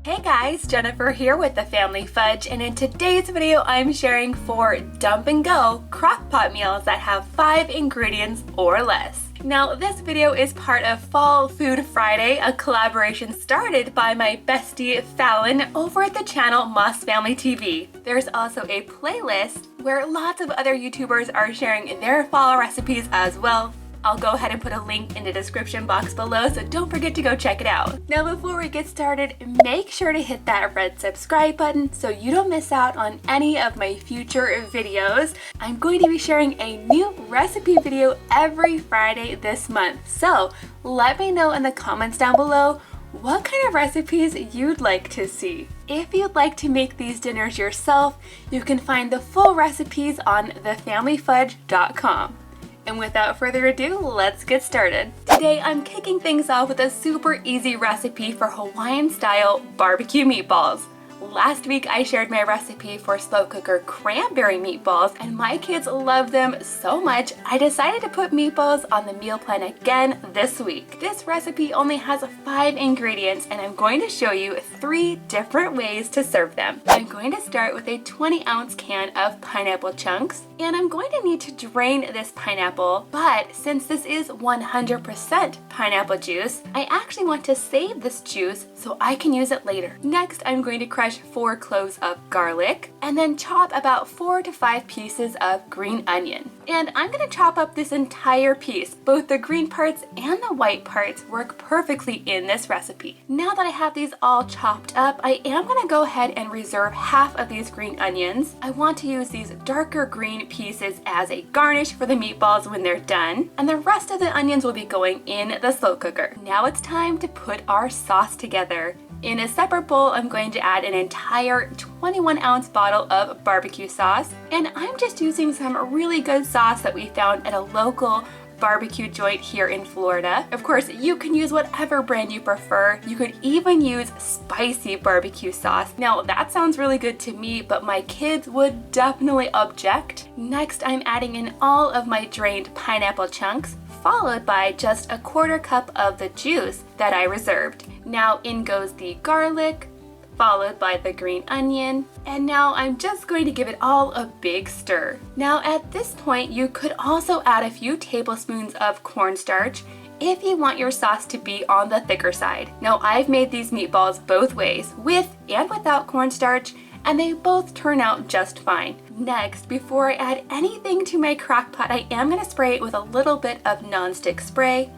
Hey guys, Jennifer here with the Family Fudge, and in today's video I'm sharing 4 dump and go crock pot meals that have 5 ingredients or less. Now this video is part of Fall Food Friday, a collaboration started by my bestie Fallon over at the channel Moss Family TV. There's also a playlist where lots of other YouTubers are sharing their fall recipes as well. I'll go ahead and put a link in the description box below, so don't forget to go check it out. Now before we get started, make sure to hit that red subscribe button so you don't miss out on any of my future videos. I'm going to be sharing a new recipe video every Friday this month, so let me know in the comments down below what kind of recipes you'd like to see. If you'd like to make these dinners yourself, you can find the full recipes on thefamilyfudge.com. And without further ado, let's get started. Today I'm kicking things off with a super easy recipe for Hawaiian style barbecue meatballs. Last week I shared my recipe for slow cooker cranberry meatballs and my kids love them so much I decided to put meatballs on the meal plan again this week. This recipe only has 5 ingredients and I'm going to show you 3 different ways to serve them. I'm going to start with a 20-ounce can of pineapple chunks, and I'm going to need to drain this pineapple, but since this is 100% pineapple juice, I actually want to save this juice so I can use it later. Next, I'm going to crush 4 cloves of garlic and then chop about 4 to 5 pieces of green onion. And I'm going to chop up this entire piece. Both the green parts and the white parts work perfectly in this recipe. Now that I have these all chopped up, I am going to go ahead and reserve half of these green onions. I want to use these darker green pieces as a garnish for the meatballs when they're done, and the rest of the onions will be going in the slow cooker. Now it's time to put our sauce together. In a separate bowl, I'm going to add an entire 21-ounce bottle of barbecue sauce, and I'm just using some really good sauce that we found at a local barbecue joint here in Florida. Of course, you can use whatever brand you prefer. You could even use spicy barbecue sauce. Now that sounds really good to me, but my kids would definitely object. Next, I'm adding in all of my drained pineapple chunks, followed by just a 1/4 cup of the juice that I reserved. Now in goes the garlic, followed by the green onion, and now I'm just going to give it all a big stir. Now at this point, you could also add a few tablespoons of cornstarch if you want your sauce to be on the thicker side. Now I've made these meatballs both ways, with and without cornstarch, and they both turn out just fine. Next, before I add anything to my crock pot, I am going to spray it with a little bit of nonstick spray,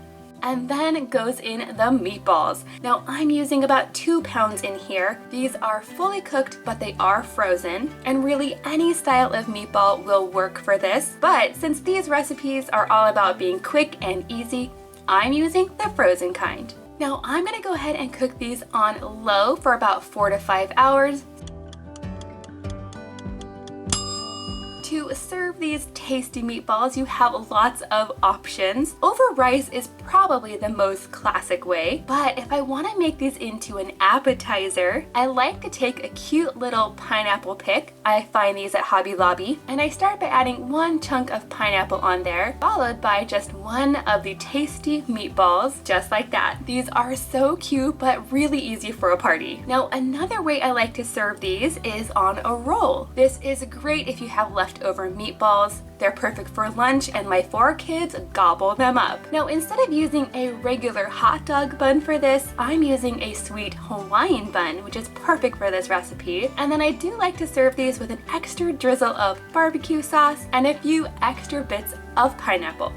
and then goes in the meatballs. Now I'm using about 2 pounds in here. These are fully cooked, but they are frozen, and really any style of meatball will work for this, but since these recipes are all about being quick and easy, I'm using the frozen kind. Now I'm going to go ahead and cook these on low for about 4 to 5 hours. To serve these tasty meatballs, you have lots of options. Over rice is probably the most classic way, but if I want to make these into an appetizer, I like to take a cute little pineapple pick. I find these at Hobby Lobby, and I start by adding 1 chunk of pineapple on there, followed by just 1 of the tasty meatballs, just like that. These are so cute, but really easy for a party. Now, another way I like to serve these is on a roll. This is great if you have leftover meatballs. They're perfect for lunch, and my 4 kids gobble them up. Now, instead of using a regular hot dog bun for this, I'm using a sweet Hawaiian bun, which is perfect for this recipe. And then I do like to serve these with an extra drizzle of barbecue sauce and a few extra bits of pineapple.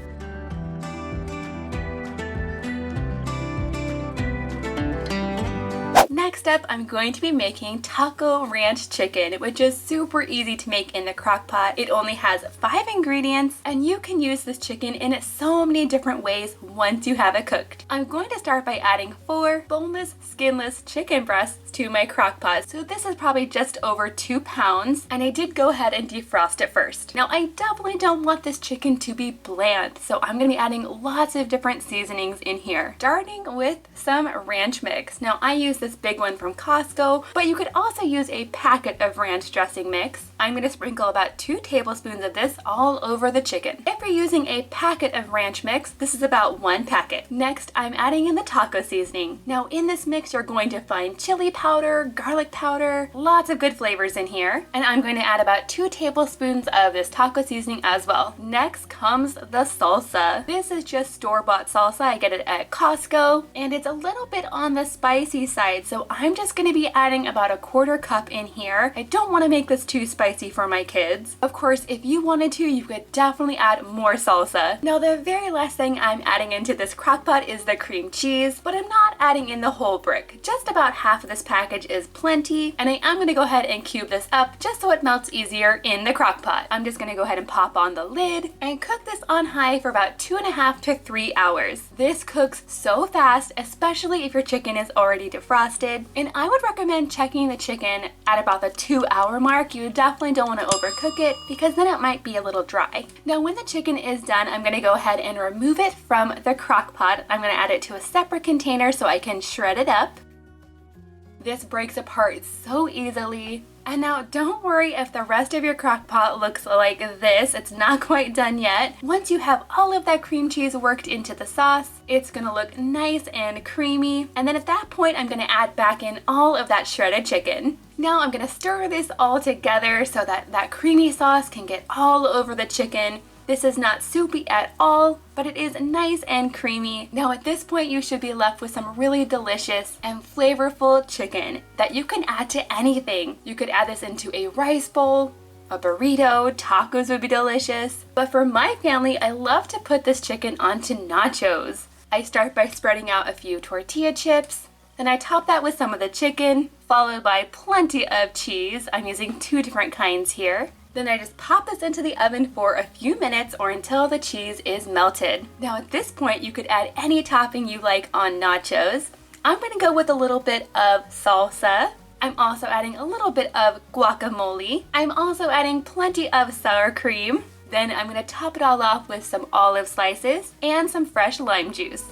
Next up, I'm going to be making taco ranch chicken, which is super easy to make in the crock pot. It only has 5 ingredients, and you can use this chicken in so many different ways once you have it cooked. I'm going to start by adding 4 boneless, skinless chicken breasts to my crock pot. So this is probably just over 2 pounds, and I did go ahead and defrost it first. Now I definitely don't want this chicken to be bland, so I'm going to be adding lots of different seasonings in here, starting with some ranch mix. Now I use this big one from Costco, but you could also use a packet of ranch dressing mix. I'm going to sprinkle about 2 tablespoons of this all over the chicken. If you're using a packet of ranch mix, this is about 1 packet. Next, I'm adding in the taco seasoning. Now in this mix, you're going to find chili powder, garlic powder, lots of good flavors in here. And I'm going to add about 2 tablespoons of this taco seasoning as well. Next comes the salsa. This is just store-bought salsa. I get it at Costco, and it's a little bit on the spicy side, so I'm just going to be adding about a 1/4 cup in here. I don't want to make this too spicy for my kids. Of course, if you wanted to, you could definitely add more salsa. Now, the very last thing I'm adding into this crock pot is the cream cheese, but I'm not adding in the whole brick. Just about half of this package is plenty, and I am going to go ahead and cube this up just so it melts easier in the crock pot. I'm just going to go ahead and pop on the lid and cook this on high for about 2.5 to 3 hours. This cooks so fast, especially if your chicken is already defrosted, and I would recommend checking the chicken at about the 2-hour mark. You definitely don't want to overcook it because then it might be a little dry. Now when the chicken is done, I'm going to go ahead and remove it from the crock pot. I'm going to add it to a separate container so I can shred it up. This breaks apart so easily. And now don't worry if the rest of your crock pot looks like this. It's not quite done yet. Once you have all of that cream cheese worked into the sauce, it's gonna look nice and creamy. And then at that point, I'm gonna add back in all of that shredded chicken. Now I'm gonna stir this all together so that that creamy sauce can get all over the chicken. This is not soupy at all, but it is nice and creamy. Now at this point, you should be left with some really delicious and flavorful chicken that you can add to anything. You could add this into a rice bowl, a burrito, tacos would be delicious. But for my family, I love to put this chicken onto nachos. I start by spreading out a few tortilla chips, then I top that with some of the chicken, followed by plenty of cheese. I'm using 2 different kinds here. Then I just pop this into the oven for a few minutes or until the cheese is melted. Now at this point, you could add any topping you like on nachos. I'm gonna go with a little bit of salsa. I'm also adding a little bit of guacamole. I'm also adding plenty of sour cream. Then I'm gonna top it all off with some olive slices and some fresh lime juice.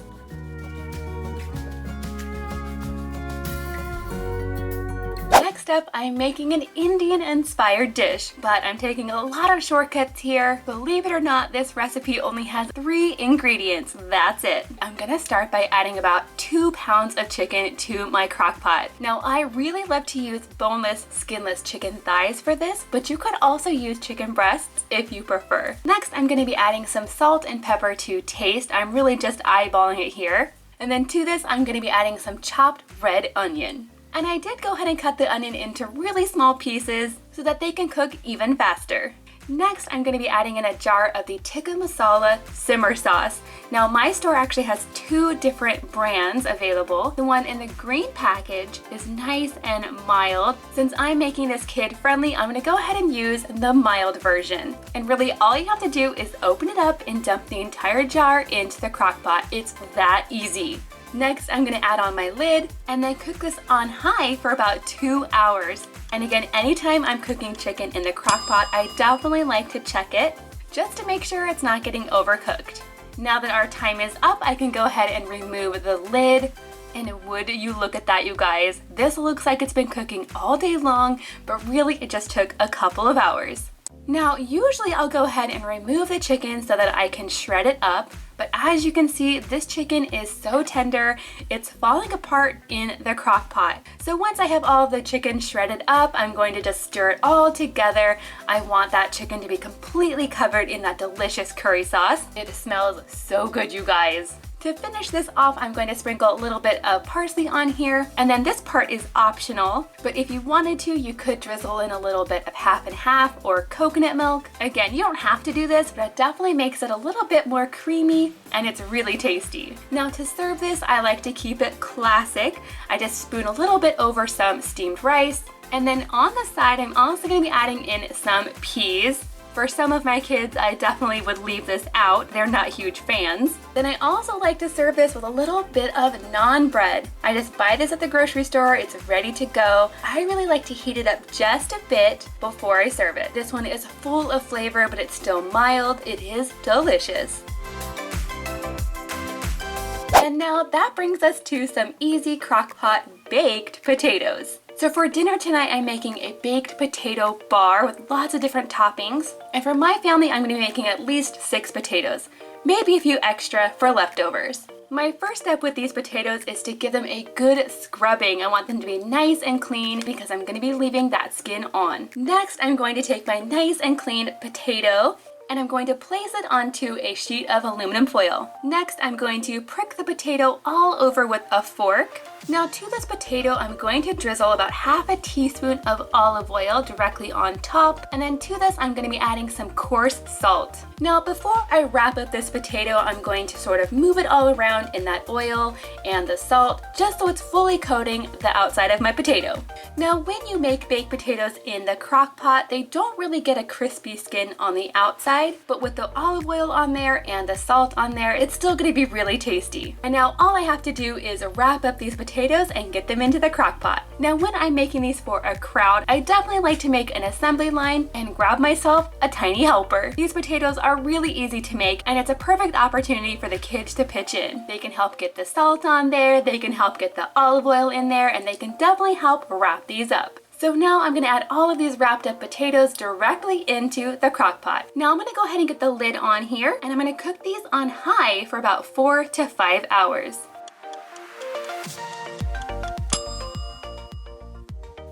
Next up, I'm making an Indian-inspired dish, but I'm taking a lot of shortcuts here. Believe it or not, this recipe only has 3 ingredients. That's it. I'm gonna start by adding about 2 pounds of chicken to my crock pot. Now, I really love to use boneless, skinless chicken thighs for this, but you could also use chicken breasts if you prefer. Next, I'm gonna be adding some salt and pepper to taste. I'm really just eyeballing it here. And then to this, I'm gonna be adding some chopped red onion. And I did go ahead and cut the onion into really small pieces so that they can cook even faster. Next, I'm going to be adding in a jar of the tikka masala simmer sauce. Now, my store actually has 2 different brands available. The one in the green package is nice and mild. Since I'm making this kid-friendly, I'm going to go ahead and use the mild version. And really, all you have to do is open it up and dump the entire jar into the crock pot. It's that easy. Next, I'm gonna add on my lid and then cook this on high for about 2 hours. And again, anytime I'm cooking chicken in the crock pot, I definitely like to check it just to make sure it's not getting overcooked. Now that our time is up, I can go ahead and remove the lid. And would you look at that, you guys? This looks like it's been cooking all day long, but really it just took a couple of hours. Now, usually I'll go ahead and remove the chicken so that I can shred it up. But as you can see, this chicken is so tender, it's falling apart in the crock pot. So once I have all of the chicken shredded up, I'm going to just stir it all together. I want that chicken to be completely covered in that delicious curry sauce. It smells so good, you guys. To finish this off, I'm going to sprinkle a little bit of parsley on here, and then this part is optional, but if you wanted to, you could drizzle in a little bit of half and half or coconut milk. Again, you don't have to do this, but it definitely makes it a little bit more creamy, and it's really tasty. Now to serve this, I like to keep it classic. I just spoon a little bit over some steamed rice, and then on the side, I'm also going to be adding in some peas. For some of my kids, I definitely would leave this out. They're not huge fans. Then I also like to serve this with a little bit of naan bread. I just buy this at the grocery store. It's ready to go. I really like to heat it up just a bit before I serve it. This one is full of flavor, but it's still mild. It is delicious. And now that brings us to some easy crock pot baked potatoes. So for dinner tonight, I'm making a baked potato bar with lots of different toppings. And for my family, I'm going to be making at least 6 potatoes, maybe a few extra for leftovers. My first step with these potatoes is to give them a good scrubbing. I want them to be nice and clean because I'm going to be leaving that skin on. Next, I'm going to take my nice and clean potato and I'm going to place it onto a sheet of aluminum foil. Next, I'm going to prick the potato all over with a fork. Now to this potato, I'm going to drizzle about half a teaspoon of olive oil directly on top. And then to this, I'm going to be adding some coarse salt. Now before I wrap up this potato, I'm going to sort of move it all around in that oil and the salt, just so it's fully coating the outside of my potato. Now when you make baked potatoes in the crock pot, they don't really get a crispy skin on the outside, but with the olive oil on there and the salt on there, it's still going to be really tasty. And now all I have to do is wrap up these potatoes and get them into the crock pot. Now when I'm making these for a crowd, I definitely like to make an assembly line and grab myself a tiny helper. These potatoes are really easy to make and it's a perfect opportunity for the kids to pitch in. They can help get the salt on there, they can help get the olive oil in there, and they can definitely help wrap these up. So now I'm going to add all of these wrapped up potatoes directly into the crock pot. Now I'm going to go ahead and get the lid on here and I'm going to cook these on high for about 4 to 5 hours.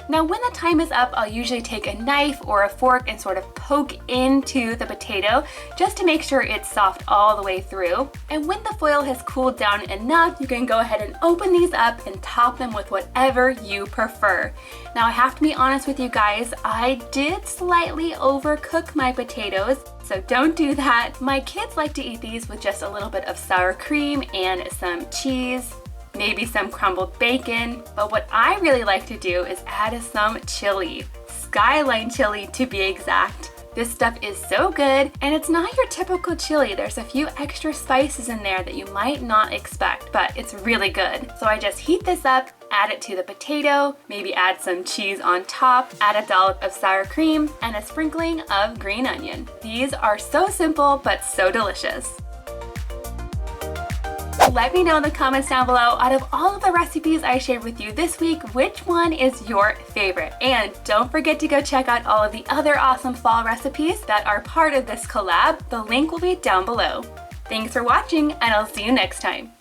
Now when the time is up, I'll usually take a knife or a fork and sort of poke into the potato just to make sure it's soft all the way through. And when the foil has cooled down enough, you can go ahead and open these up and top them with whatever you prefer. Now I have to be honest with you guys, I did slightly overcook my potatoes, so don't do that. My kids like to eat these with just a little bit of sour cream and some cheese, maybe some crumbled bacon, but what I really like to do is add some chili, skyline chili to be exact. This stuff is so good, and it's not your typical chili. There's a few extra spices in there that you might not expect, but it's really good. So I just heat this up, add it to the potato, maybe add some cheese on top, add a dollop of sour cream, and a sprinkling of green onion. These are so simple, but so delicious. Let me know in the comments down below, out of all of the recipes I shared with you this week, which one is your favorite? And don't forget to go check out all of the other awesome fall recipes that are part of this collab. The link will be down below. Thanks for watching, and I'll see you next time.